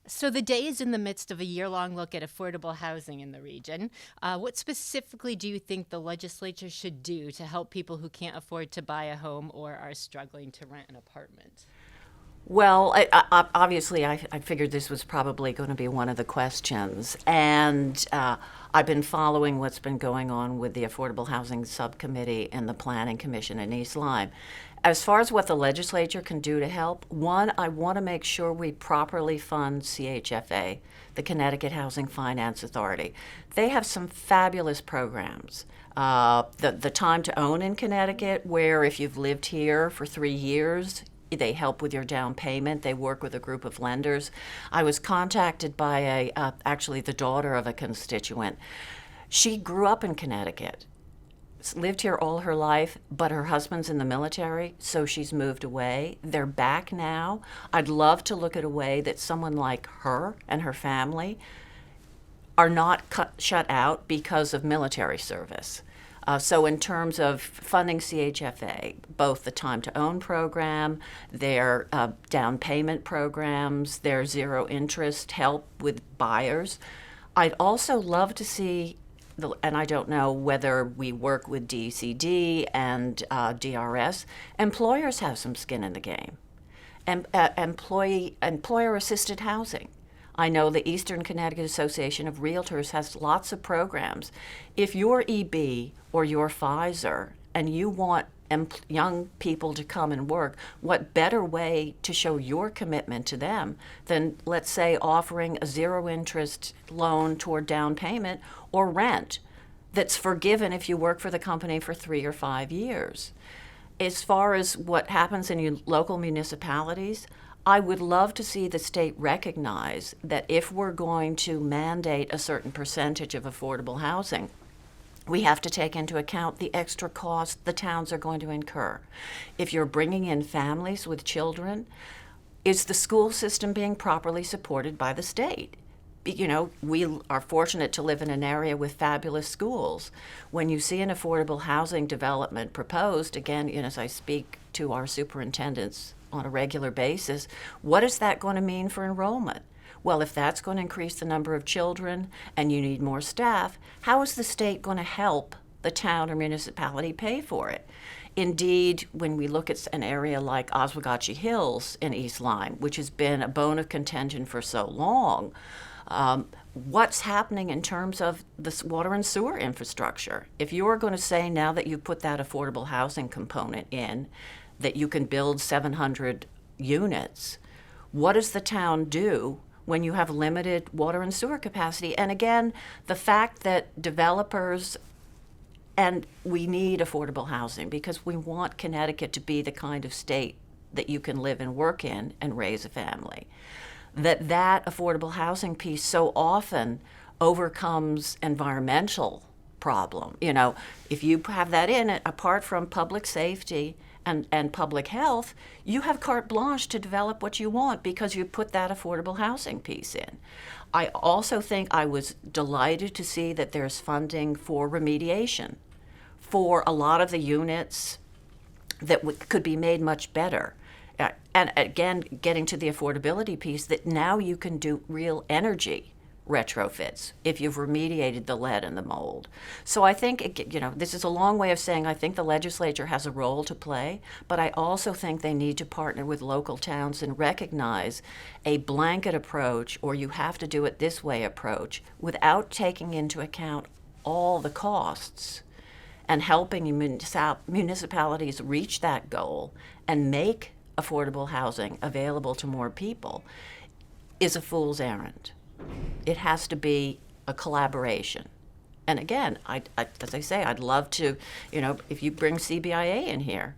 So the day is in the midst of a year-long look at affordable housing in the region. What specifically do you think the legislature should do to help people who can't afford to buy a home or are struggling to rent an apartment? Well, obviously, I figured this was probably going to be one of the questions. And I've been following what's been going on with the Affordable Housing Subcommittee and the Planning Commission in East Lyme. As far as what the legislature can do to help, one, I want to make sure we properly fund CHFA, the Connecticut Housing Finance Authority. They have some fabulous programs. The Time to Own in Connecticut, where if you've lived here for 3 years, they help with your down payment. They work with a group of lenders. I was contacted by actually the daughter of a constituent. She grew up in Connecticut, lived here all her life, but her husband's in the military, so she's moved away. They're back now. I'd love to look at a way that someone like her and her family are not shut out because of military service. So in terms of funding CHFA, both the Time to Own program, their down payment programs, their zero interest help with buyers, I'd also love to see, and I don't know whether we work with DCD and DRS, employers have some skin in the game. And employer-assisted housing. I know the Eastern Connecticut Association of Realtors has lots of programs. If you're EB or you're Pfizer and you want young people to come and work, what better way to show your commitment to them than, let's say, offering a zero interest loan toward down payment or rent that's forgiven if you work for the company for 3 or 5 years. As far as what happens in local municipalities, I would love to see the state recognize that if we're going to mandate a certain percentage of affordable housing, we have to take into account the extra cost the towns are going to incur. If you're bringing in families with children, is the school system being properly supported by the state? You know, we are fortunate to live in an area with fabulous schools. When you see an affordable housing development proposed, again, as I speak to our superintendents on a regular basis, what is that going to mean for enrollment? Well, if that's going to increase the number of children and you need more staff, how is the state going to help the town or municipality pay for it? Indeed, when we look at an area like Oswegatchie Hills in East Lyme, which has been a bone of contention for so long, what's happening in terms of this water and sewer infrastructure? If you're going to say now that you put that affordable housing component in, that you can build 700 units, what does the town do when you have limited water and sewer capacity? And again, the fact that developers, and we need affordable housing because we want Connecticut to be the kind of state that you can live and work in and raise a family, that affordable housing piece so often overcomes environmental problem. If you have that in it, apart from public safety and public health, you have carte blanche to develop what you want because you put that affordable housing piece in. I also think I was delighted to see that there's funding for remediation for a lot of the units that could be made much better. And again, getting to the affordability piece, that now you can do real energy retrofits if you've remediated the lead and the mold. So I think, this is a long way of saying I think the legislature has a role to play, but I also think they need to partner with local towns and recognize a blanket approach, or you have to do it this way approach, without taking into account all the costs and helping municipalities reach that goal and make affordable housing available to more people is a fool's errand. It has to be a collaboration. And again, as I say, I'd love to, if you bring CBIA in here,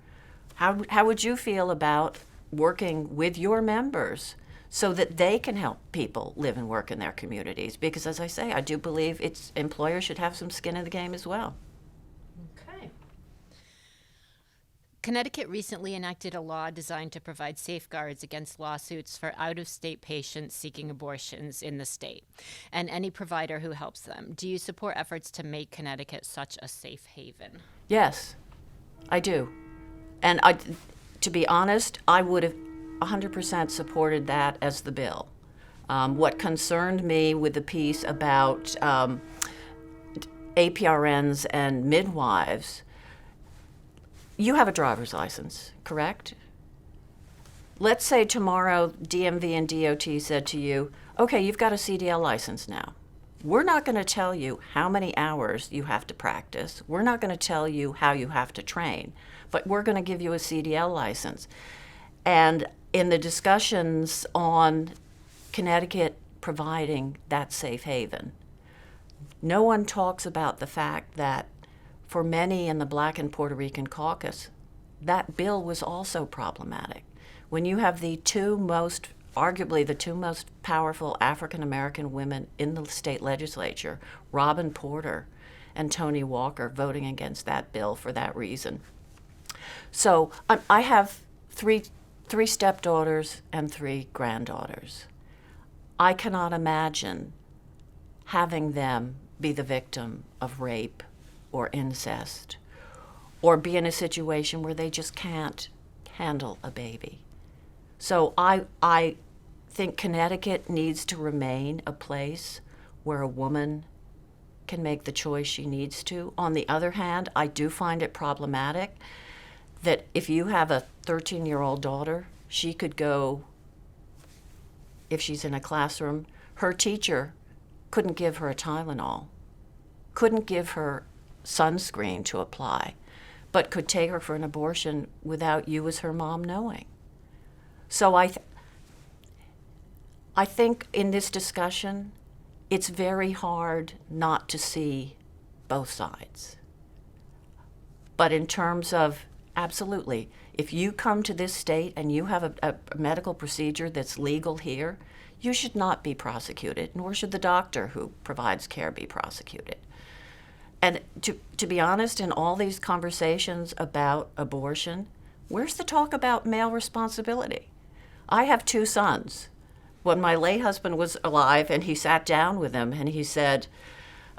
how would you feel about working with your members so that they can help people live and work in their communities? Because as I say, I do believe employers should have some skin in the game as well. Okay. Connecticut recently enacted a law designed to provide safeguards against lawsuits for out-of-state patients seeking abortions in the state and any provider who helps them. Do you support efforts to make Connecticut such a safe haven? Yes, I do. And to be honest, I would have 100% supported that as the bill. What concerned me with the piece about APRNs and midwives, you have a driver's license, correct? Let's say tomorrow DMV and DOT said to you, okay, you've got a CDL license now. We're not going to tell you how many hours you have to practice. We're not going to tell you how you have to train, but we're going to give you a CDL license. And in the discussions on Connecticut providing that safe haven, no one talks about the fact that for many in the Black and Puerto Rican caucus, that bill was also problematic. When you have arguably the two most powerful African American women in the state legislature, Robin Porter and Tony Walker, voting against that bill for that reason. So I have three stepdaughters and 3 granddaughters. I cannot imagine having them be the victim of rape or incest, or be in a situation where they just can't handle a baby. So I think Connecticut needs to remain a place where a woman can make the choice she needs to. On the other hand, I do find it problematic that if you have a 13-year-old daughter, she could go, if she's in a classroom, her teacher couldn't give her a Tylenol, couldn't give her sunscreen to apply, but could take her for an abortion without you as her mom knowing. So I think in this discussion, it's very hard not to see both sides. But in terms of, absolutely, if you come to this state and you have a medical procedure that's legal here, you should not be prosecuted, nor should the doctor who provides care be prosecuted. And to be honest, in all these conversations about abortion, where's the talk about male responsibility? I have 2 sons. When my late husband was alive and he sat down with them and he said,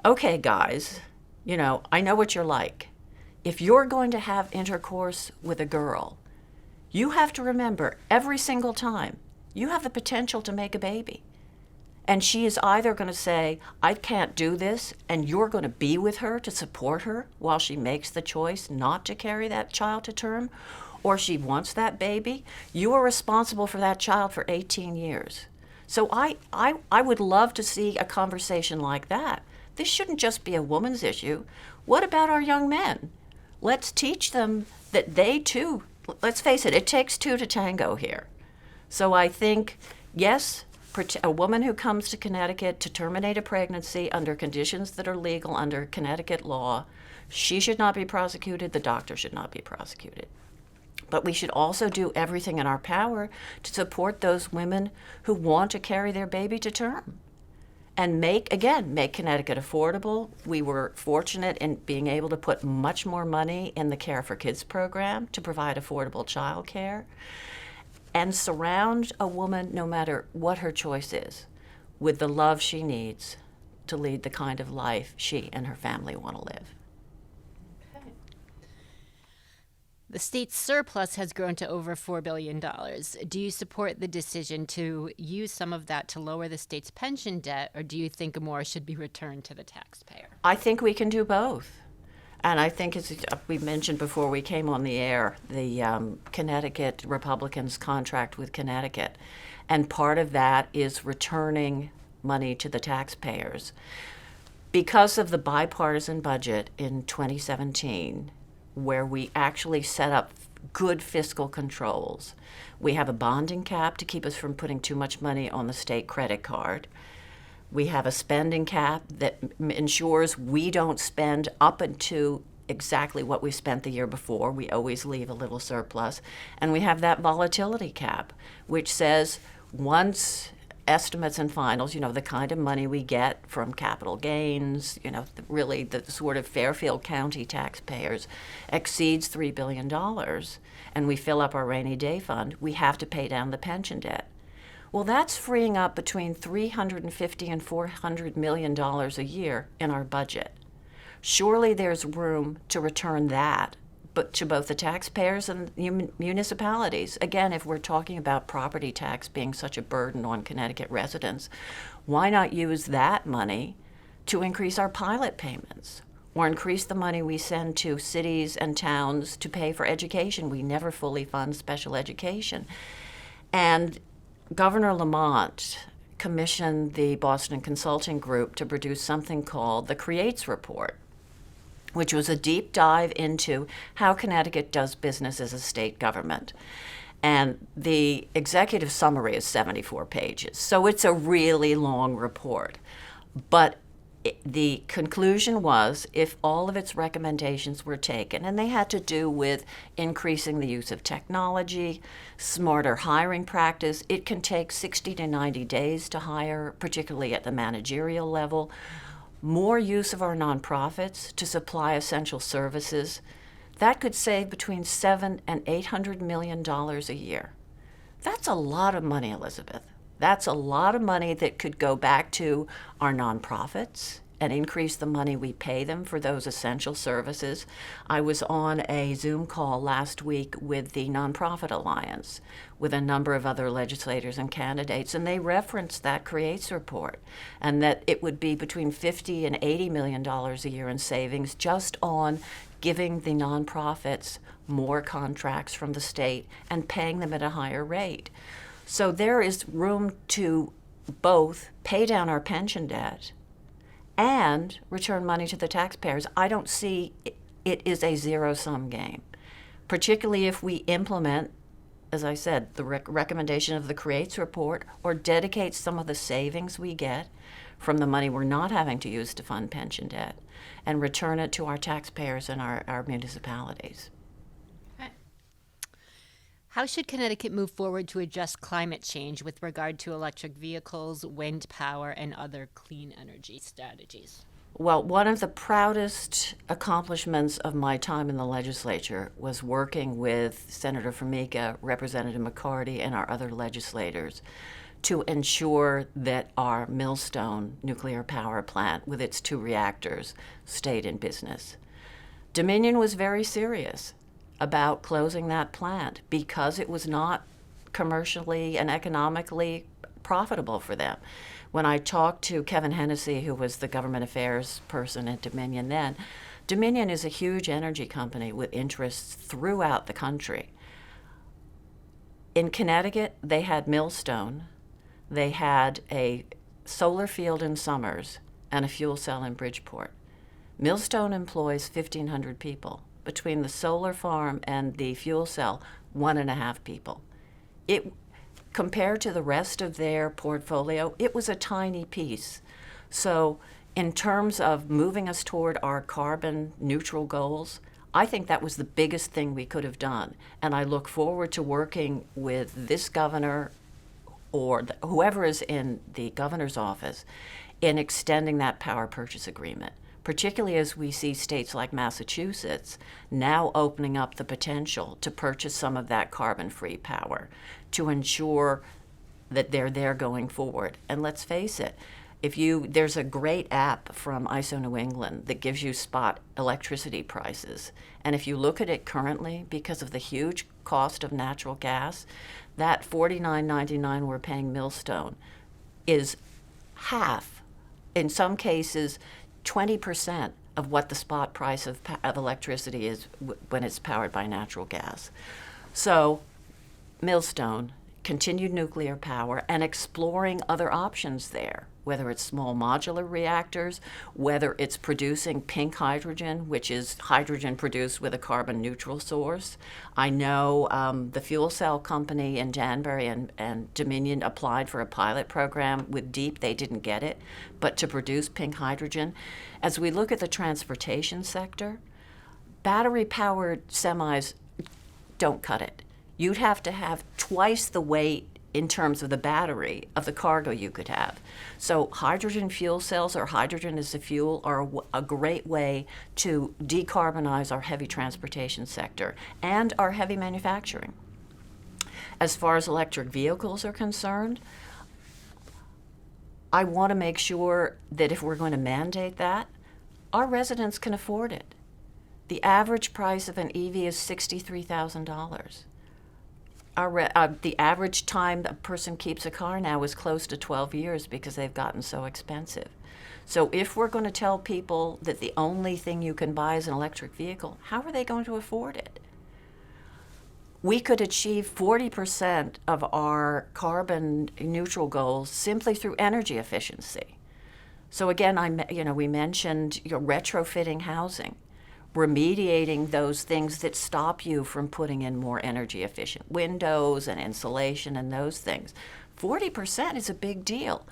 okay, guys, I know what you're like. If you're going to have intercourse with a girl, you have to remember every single time you have the potential to make a baby. And she is either going to say, I can't do this, and you're going to be with her to support her while she makes the choice not to carry that child to term, or she wants that baby. You are responsible for that child for 18 years. So I would love to see a conversation like that. This shouldn't just be a woman's issue. What about our young men? Let's teach them that they too, let's face it takes 2 to tango here. So I think, yes, a woman who comes to Connecticut to terminate a pregnancy under conditions that are legal under Connecticut law, she should not be prosecuted, the doctor should not be prosecuted. But we should also do everything in our power to support those women who want to carry their baby to term and make Connecticut affordable. We were fortunate in being able to put much more money in the Care for Kids program to provide affordable child care, and surround a woman, no matter what her choice is, with the love she needs to lead the kind of life she and her family want to live. Okay. The state's surplus has grown to over $4 billion. Do you support the decision to use some of that to lower the state's pension debt, or do you think more should be returned to the taxpayer? I think we can do both. And I think, as we mentioned before we came on the air, the Connecticut Republicans contract with Connecticut. And part of that is returning money to the taxpayers. Because of the bipartisan budget in 2017, where we actually set up good fiscal controls, we have a bonding cap to keep us from putting too much money on the state credit card. We have a spending cap that ensures we don't spend up into exactly what we spent the year before. We always leave a little surplus. And we have that volatility cap, which says once estimates and finals, the kind of money we get from capital gains, really the sort of Fairfield County taxpayers exceeds $3 billion, and we fill up our rainy day fund, we have to pay down the pension debt. Well, that's freeing up between $350 and $400 million a year in our budget. Surely there's room to return that but to both the taxpayers and municipalities. Again, if we're talking about property tax being such a burden on Connecticut residents, why not use that money to increase our pilot payments or increase the money we send to cities and towns to pay for education? We never fully fund special education. And Governor Lamont commissioned the Boston Consulting Group to produce something called the CREATES Report, which was a deep dive into how Connecticut does business as a state government. And the executive summary is 74 pages, so it's a really long report. But the conclusion was, if all of its recommendations were taken, and they had to do with increasing the use of technology, smarter hiring practice, it can take 60 to 90 days to hire, particularly at the managerial level, more use of our nonprofits to supply essential services, that could save between $700 and $800 million a year. That's a lot of money, Elizabeth. That's a lot of money that could go back to our nonprofits and increase the money we pay them for those essential services. I was on a Zoom call last week with the Nonprofit Alliance with a number of other legislators and candidates, and they referenced that CREATES report and that it would be between $50 and $80 million a year in savings just on giving the nonprofits more contracts from the state and paying them at a higher rate. So there is room to both pay down our pension debt and return money to the taxpayers. I don't see it is a zero-sum game, particularly if we implement, as I said, the recommendation of the CREATES report, or dedicate some of the savings we get from the money we're not having to use to fund pension debt and return it to our taxpayers and our municipalities. How should Connecticut move forward to address climate change with regard to electric vehicles, wind power, and other clean energy strategies? Well, one of the proudest accomplishments of my time in the legislature was working with Senator Formica, Representative McCarty, and our other legislators to ensure that our Millstone nuclear power plant with its 2 reactors stayed in business. Dominion was very serious about closing that plant because it was not commercially and economically profitable for them. When I talked to Kevin Hennessy, who was the government affairs person at Dominion then, Dominion is a huge energy company with interests throughout the country. In Connecticut, they had Millstone, they had a solar field in Somers, and a fuel cell in Bridgeport. Millstone employs 1,500 people. Between the solar farm and the fuel cell, 1.5 people. Compared to the rest of their portfolio, it was a tiny piece. So in terms of moving us toward our carbon neutral goals, I think that was the biggest thing we could have done. And I look forward to working with this governor or whoever is in the governor's office in extending that power purchase agreement, particularly as we see states like Massachusetts now opening up the potential to purchase some of that carbon-free power to ensure that they're there going forward. And let's face it, there's a great app from ISO New England that gives you spot electricity prices. And if you look at it currently, because of the huge cost of natural gas, that $49.99 we're paying Millstone is half, in some cases, 20% of what the spot price of electricity is when it's powered by natural gas. So Millstone, continued nuclear power, and exploring other options there, whether it's small modular reactors, whether it's producing pink hydrogen, which is hydrogen produced with a carbon neutral source. I know the fuel cell company in Danbury and Dominion applied for a pilot program with DEEP. They didn't get it, but to produce pink hydrogen. As we look at the transportation sector, battery-powered semis don't cut it. You'd have to have twice the weight in terms of the battery of the cargo you could have. So hydrogen fuel cells or hydrogen as a fuel are a great way to decarbonize our heavy transportation sector and our heavy manufacturing. As far as electric vehicles are concerned, I want to make sure that if we're going to mandate that, our residents can afford it. The average price of an EV is $63,000. The average time a person keeps a car now is close to 12 years because they've gotten so expensive. So if we're going to tell people that the only thing you can buy is an electric vehicle, how are they going to afford it? We could achieve 40% of our carbon neutral goals simply through energy efficiency. So again, we mentioned retrofitting housing, remediating those things that stop you from putting in more energy efficient windows and insulation and those things. 40% is a big deal.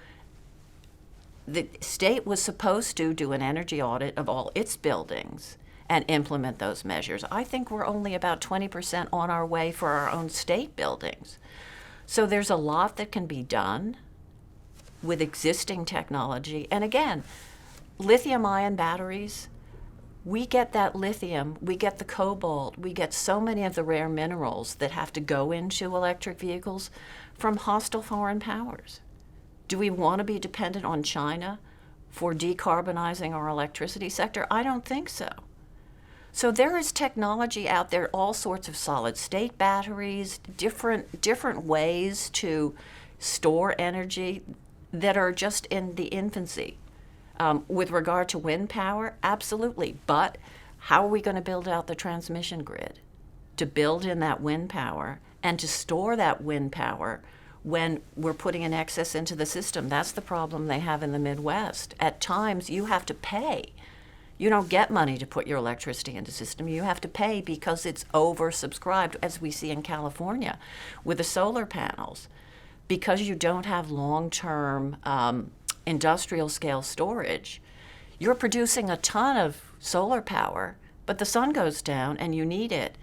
The state was supposed to do an energy audit of all its buildings and implement those measures. I think we're only about 20% on our way for our own state buildings. So there's a lot that can be done with existing technology. And again, lithium-ion batteries, we get that lithium, we get the cobalt, we get so many of the rare minerals that have to go into electric vehicles from hostile foreign powers. Do we want to be dependent on China for decarbonizing our electricity sector? I don't think so. So there is technology out there, all sorts of solid-state batteries, different ways to store energy that are just in the infancy. With regard to wind power, absolutely. But how are we going to build out the transmission grid to build in that wind power and to store that wind power when we're putting an excess into the system? That's the problem they have in the Midwest. At times, you have to pay. You don't get money to put your electricity into the system. You have to pay because it's oversubscribed, as we see in California with the solar panels. Because you don't have long-term industrial scale storage, you're producing a ton of solar power, but the sun goes down and you need it,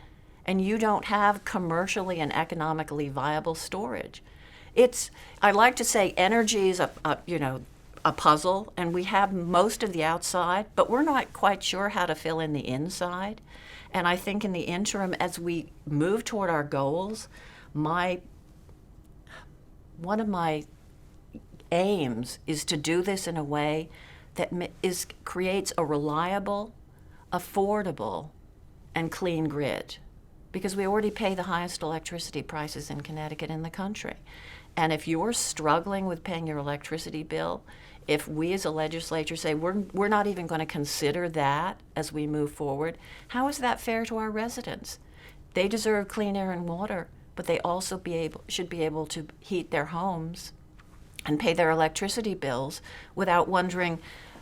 and you don't have commercially and economically viable storage. I like to say energy is a puzzle, and we have most of the outside, but we're not quite sure how to fill in the inside. And I think in the interim, as we move toward our goals, one of my aims is to do this in a way that creates a reliable, affordable, and clean grid, because we already pay the highest electricity prices in Connecticut in the country. And if you're struggling with paying your electricity bill, if we as a legislature say we're not even going to consider that as we move forward, how is that fair to our residents? They deserve clean air and water, but they also should be able to heat their homes and pay their electricity bills without wondering,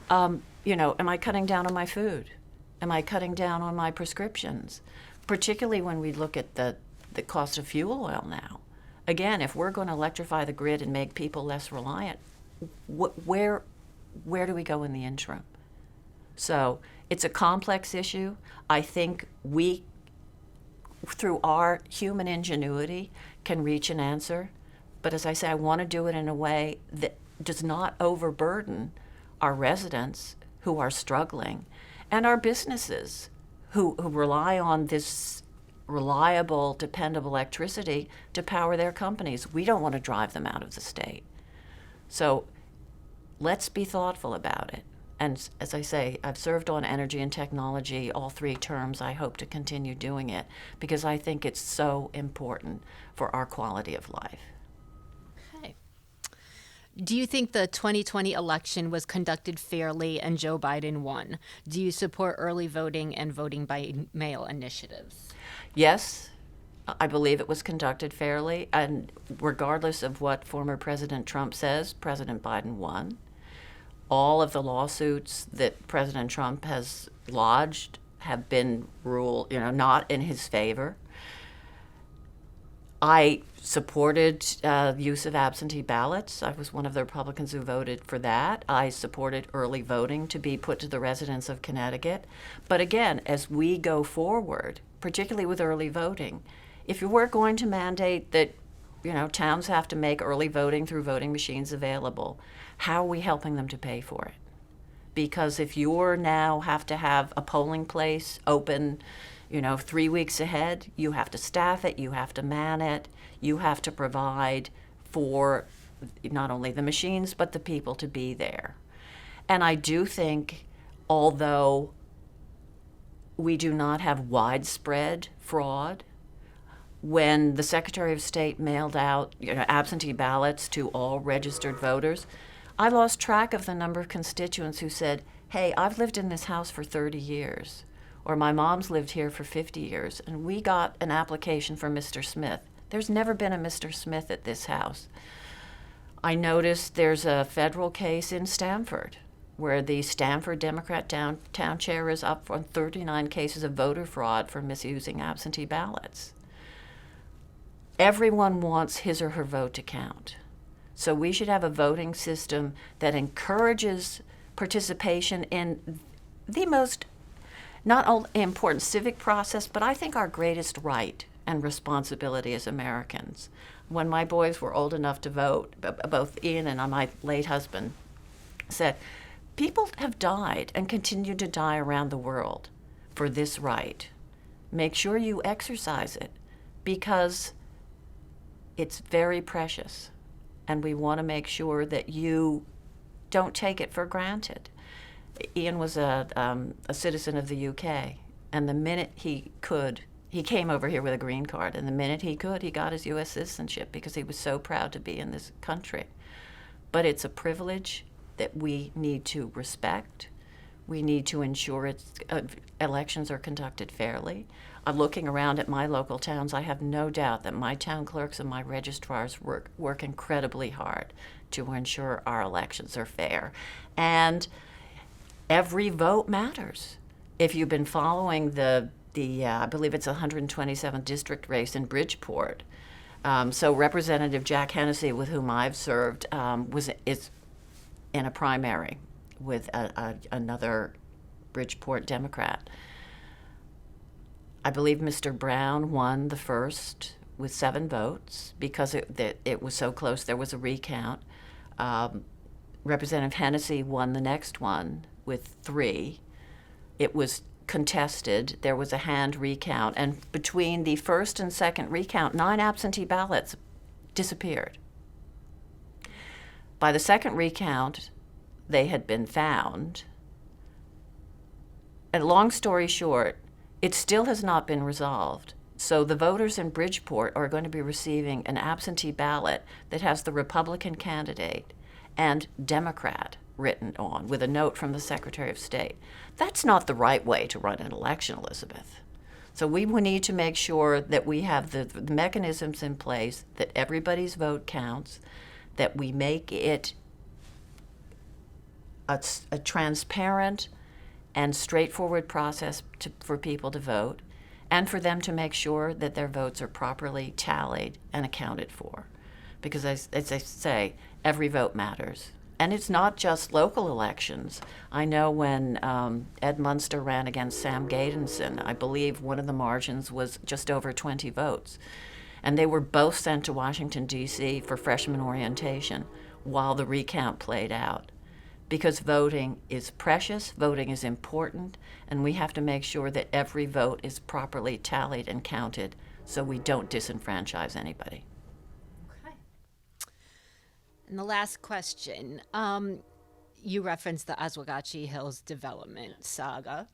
am I cutting down on my food? Am I cutting down on my prescriptions? Particularly when we look at the cost of fuel oil now. Again, if we're going to electrify the grid and make people less reliant, where do we go in the interim? So it's a complex issue. I think we, through our human ingenuity, can reach an answer. But as I say, I want to do it in a way that does not overburden our residents who are struggling and our businesses who rely on this reliable, dependable electricity to power their companies. We don't want to drive them out of the state. So let's be thoughtful about it. And as I say, I've served on energy and technology, all three terms. I hope to continue doing it because I think it's so important for our quality of life. Okay. Do you think the 2020 election was conducted fairly and Joe Biden won? Do you support early voting and voting by mail initiatives? Yes, I believe it was conducted fairly, and regardless of what former President Trump says, President Biden won. All of the lawsuits that President Trump has lodged have been ruled, not in his favor. I supported use of absentee ballots. I was one of the Republicans who voted for that. I supported early voting to be put to the residents of Connecticut. But again, as we go forward, particularly with early voting, if you were going to mandate that, towns have to make early voting through voting machines available, how are we helping them to pay for it? Because if you now have to have a polling place open, 3 weeks ahead, you have to staff it, you have to man it, you have to provide for not only the machines, but the people to be there. And I do think, although We do not have widespread fraud. When the Secretary of State mailed out absentee ballots to all registered voters, I lost track of the number of constituents who said, hey, I've lived in this house for 30 years, or my mom's lived here for 50 years, and we got an application for Mr. Smith. There's never been a Mr. Smith at this house. I noticed there's a federal case in Stamford where the Stamford Democrat town chair is up on 39 cases of voter fraud for misusing absentee ballots. Everyone wants his or her vote to count. So we should have a voting system that encourages participation in the most not only important civic process, but I think our greatest right and responsibility as Americans. When my boys were old enough to vote, both Ian and my late husband said, people have died and continue to die around the world for this right. Make sure you exercise it, because it's very precious, and we want to make sure that you don't take it for granted. Ian was a citizen of the UK, and the minute he could, he came over here with a green card, and the minute he could, he got his U.S. citizenship because he was so proud to be in this country. But it's a privilege that we need to respect. We need to ensure elections are conducted fairly. I'm looking around at my local towns. I have no doubt that my town clerks and my registrars work incredibly hard to ensure our elections are fair. And every vote matters. If you've been following the I believe it's 127th district race in Bridgeport, so Representative Jack Hennessy, with whom I've served, is in a primary with another Bridgeport Democrat. I believe Mr. Brown won the first with 7 votes because it was so close. There was a recount. Representative Hennessy won the next one with 3. It was contested. There was a hand recount, and between the first and second recount, 9 absentee ballots disappeared. By the second recount, they had been found. And long story short, it still has not been resolved. So the voters in Bridgeport are going to be receiving an absentee ballot that has the Republican candidate and Democrat written on with a note from the Secretary of State. That's not the right way to run an election, Elizabeth. So we need to make sure that we have the mechanisms in place, that everybody's vote counts, that we make it a transparent and straightforward process for people to vote, and for them to make sure that their votes are properly tallied and accounted for. Because as I say, every vote matters. And it's not just local elections. I know when Ed Munster ran against Sam Gadenson, I believe one of the margins was just over 20 votes. And they were both sent to Washington, D.C. for freshman orientation while the recount played out. Because voting is precious, voting is important, and we have to make sure that every vote is properly tallied and counted so we don't disenfranchise anybody. Okay. And the last question. You referenced the Oswegatchie Hills development saga.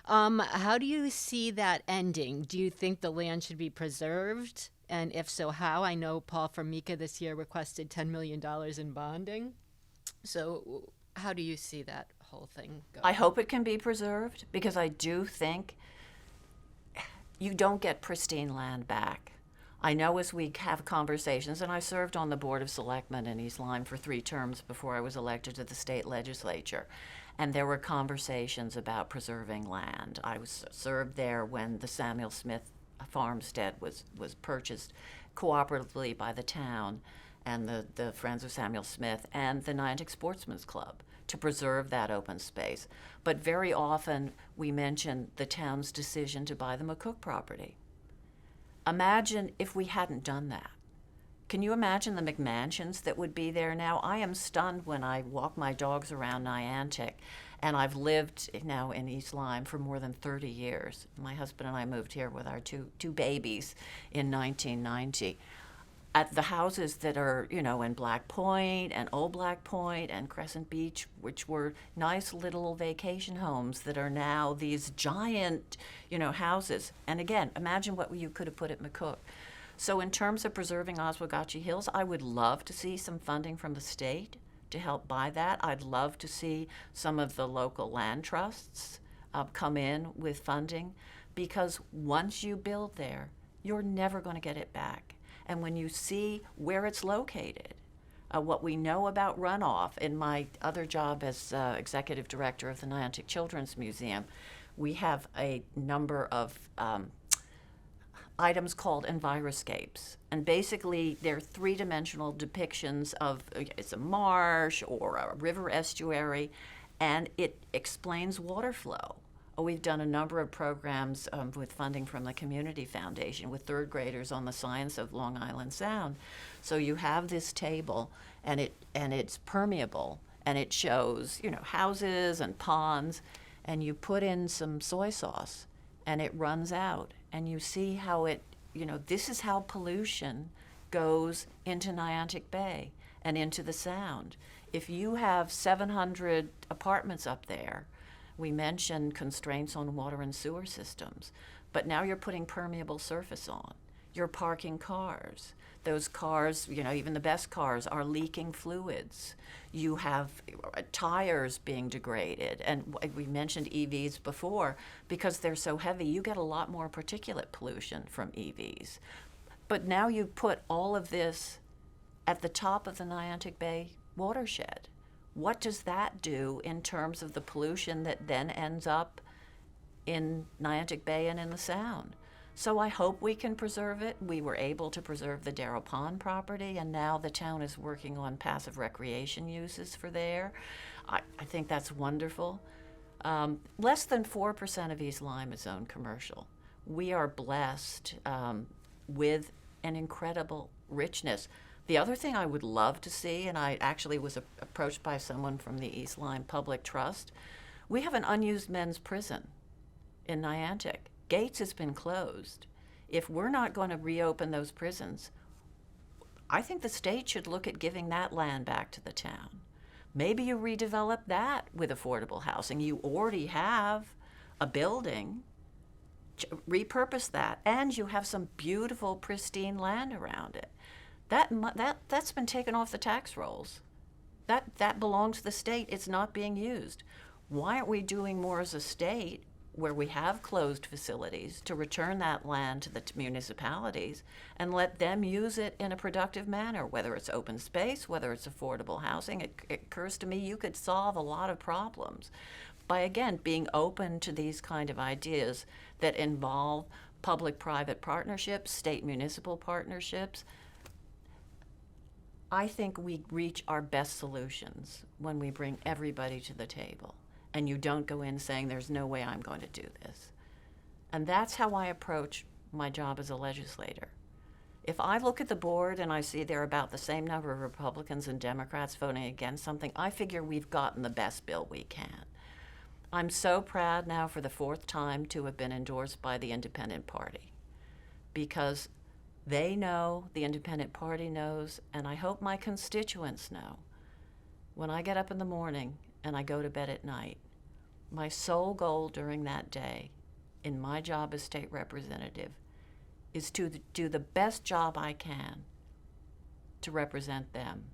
Yeah. How do you see that ending? Do you think the land should be preserved? And if so, how? I know Paul Formica this year requested $10 million in bonding. So how do you see that whole thing going? I hope it can be preserved, because I do think you don't get pristine land back. I know as we have conversations, and I served on the Board of Selectmen in East Lyme for 3 terms before I was elected to the state legislature, and there were conversations about preserving land. I was served there when the Samuel Smith farmstead was purchased cooperatively by the town and the Friends of Samuel Smith and the Niantic Sportsman's Club to preserve that open space. But very often we mention the town's decision to buy the McCook property. Imagine if we hadn't done that. Can you imagine the McMansions that would be there now? I am stunned when I walk my dogs around Niantic, and I've lived now in East Lyme for more than 30 years. My husband and I moved here with our two babies in 1990. at the houses that are, in Black Point and Old Black Point and Crescent Beach, which were nice little vacation homes that are now these giant, houses. And again, imagine what you could have put at McCook. So in terms of preserving Oswegatchie Hills, I would love to see some funding from the state to help buy that. I'd love to see some of the local land trusts come in with funding, because once you build there, you're never going to get it back. And when you see where it's located, what we know about runoff, in my other job as executive director of the Niantic Children's Museum, we have a number of items called enviroscapes. And basically, they're three-dimensional depictions of it's a marsh or a river estuary, and it explains water flow. We've done a number of programs with funding from the Community Foundation with third graders on the science of Long Island Sound. So you have this table, and it's permeable, and it shows houses and ponds, and you put in some soy sauce, and it runs out, and you see how it this is how pollution goes into Niantic Bay and into the Sound. If you have 700 apartments up there, we mentioned constraints on water and sewer systems, but now you're putting permeable surface on. You're parking cars. Those cars, even the best cars, are leaking fluids. You have tires being degraded. And we mentioned EVs before. Because they're so heavy, you get a lot more particulate pollution from EVs. But now you put all of this at the top of the Niantic Bay watershed. What does that do in terms of the pollution that then ends up in Niantic Bay and in the Sound? So I hope we can preserve it. We were able to preserve the Darrow Pond property, and now the town is working on passive recreation uses for there. I think that's wonderful. Less than 4% of East Lyme is zoned commercial. We are blessed with an incredible richness. The other thing I would love to see, and I actually was approached by someone from the East Lyme Public Trust, we have an unused men's prison in Niantic. Gates has been closed. If we're not going to reopen those prisons, I think the state should look at giving that land back to the town. Maybe you redevelop that with affordable housing. You already have a building. Repurpose that, and you have some beautiful, pristine land around it. That's been taken off the tax rolls. That belongs to the state. It's not being used. Why aren't we doing more as a state, where we have closed facilities, to return that land to the municipalities and let them use it in a productive manner, whether it's open space, whether it's affordable housing? It occurs to me you could solve a lot of problems by, again, being open to these kind of ideas that involve public-private partnerships, state-municipal partnerships. I think we reach our best solutions when we bring everybody to the table, and you don't go in saying there's no way I'm going to do this. And that's how I approach my job as a legislator. If I look at the board and I see there are about the same number of Republicans and Democrats voting against something, I figure we've gotten the best bill we can. I'm so proud now for the fourth time to have been endorsed by the Independent Party, because they know, the Independent Party knows, and I hope my constituents know. When I get up in the morning and I go to bed at night, my sole goal during that day in my job as state representative is to do the best job I can to represent them.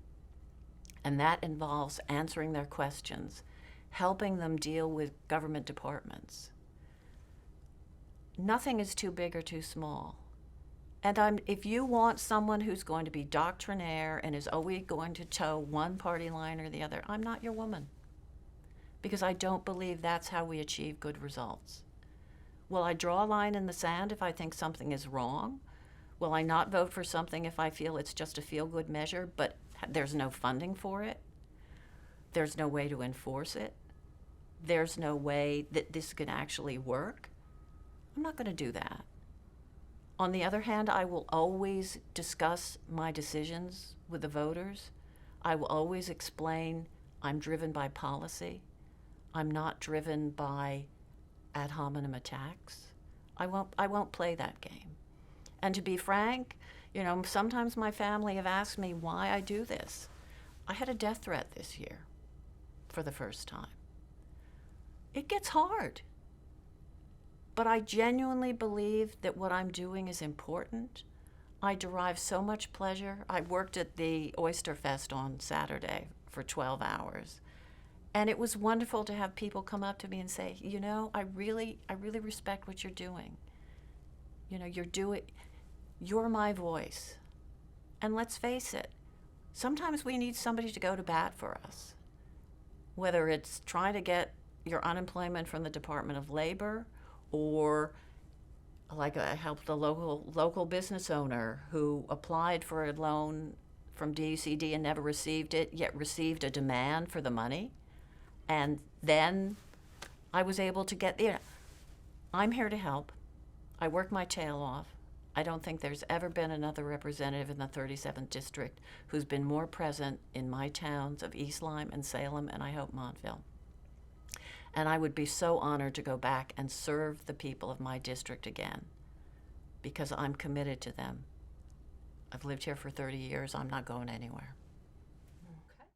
And that involves answering their questions, helping them deal with government departments. Nothing is too big or too small. And if you want someone who's going to be doctrinaire and is always going to toe one party line or the other, I'm not your woman. Because I don't believe that's how we achieve good results. Will I draw a line in the sand if I think something is wrong? Will I not vote for something if I feel it's just a feel-good measure, but there's no funding for it? There's no way to enforce it? There's no way that this can actually work? I'm not going to do that. On the other hand, I will always discuss my decisions with the voters. I will always explain I'm driven by policy. I'm not driven by ad hominem attacks. I won't play that game. And to be frank, You know, sometimes my family have asked me why I do this. I had a death threat this year for the first time. It gets hard. But I genuinely believe that what I'm doing is important. I derive so much pleasure. I worked at the Oyster Fest on Saturday for 12 hours. And it was wonderful to have people come up to me and say, you know, I really respect what you're doing. You know, you're my voice. And let's face it, sometimes we need somebody to go to bat for us. Whether it's trying to get your unemployment from the Department of Labor, or like I helped a local business owner who applied for a loan from DUCD and never received it, yet received a demand for the money. And then I was able to get there. I'm here to help. I work my tail off. I don't think there's ever been another representative in the 37th District who's been more present in my towns of East Lyme and Salem, and I hope Montville. And I would be so honored to go back and serve the people of my district again, because I'm committed to them. I've lived here for 30 years. I'm not going anywhere.